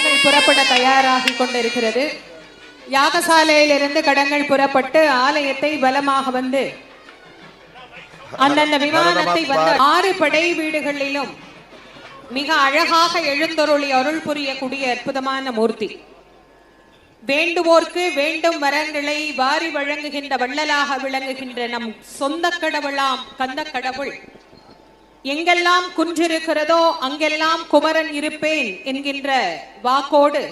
கடங்கள் புறப்பட தயாராகி கொண்டிருக்கிறது. யாகசாலையிலிருந்து கடங்கள் புறப்பட்டு ஆலயத்தை பலமாக வந்து அந்தந்த விமானத்தை வந்து 6 படை வீடுகளிலும் மிக அழகாக எழுந்தருளி அருள் புரியக்கூடிய அற்புதமான மூர்த்தி. வேண்டுவோர்க்கு வேண்டும் வரங்களை வாரி வழங்குகின்ற வள்ளலாக விளங்குகின்ற நம் சொந்த கடவுளாம் கந்த கடவுள் எங்கெல்லாம் குன்றிருக்கிறதோ அங்கெல்லாம் குமரன் இருப்பேன் என்கின்ற வாக்கோடு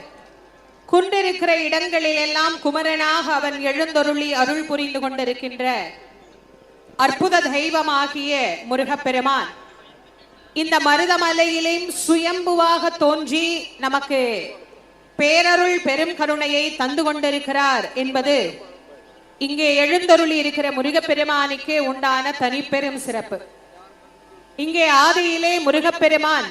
குன்றிருக்கிற இடங்களில் எல்லாம் குமரனாக அவன் எழுந்தருளி அருள் புரிந்து கொண்டிருக்கின்ற அற்புத தெய்வமாகிய முருகப்பெருமான் இந்த மருதமலையிலும் சுயம்புவாக தோன்றி நமக்கு பேரருள் பெரும் கருணையை தந்து கொண்டிருக்கிறார் என்பது இங்கே எழுந்தருளி இருக்கிற முருகப்பெருமானுக்கு உண்டான தனிப்பெரும் சிறப்பு. இங்கே ஆதியிலே முருகப்பெருமான்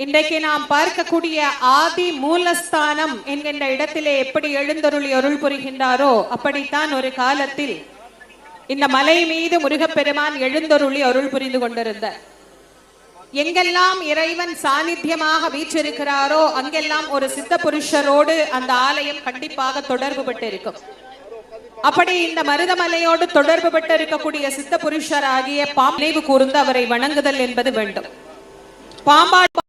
இன்றைக்கு நாம் பார்க்கக்கூடிய ஆதி மூலஸ்தானம் என்கின்ற இடத்திலே எப்படி எழுந்தருளி அருள் புரிகின்றாரோ அப்படித்தான் ஒரு காலத்தில் இந்த மலை மீது முருகப்பெருமான் எழுந்தருளி அருள் புரிந்து கொண்டிருந்தார். எங்கெல்லாம் இறைவன் சாநித்தியமாக வீற்றிருக்கிறாரோ அங்கெல்லாம் ஒரு சித்த புருஷரோடு அந்த ஆலயம் கண்டிப்பாக தொடர்பு பட்டு இருக்கும். அப்படி இந்த மருதமலையோடு தொடர்பு பட்டு இருக்கக்கூடிய சித்த புருஷராகிய நினைவு கூர்ந்து அவரை வணங்குதல் என்பது வேண்டும். பாம்பாடு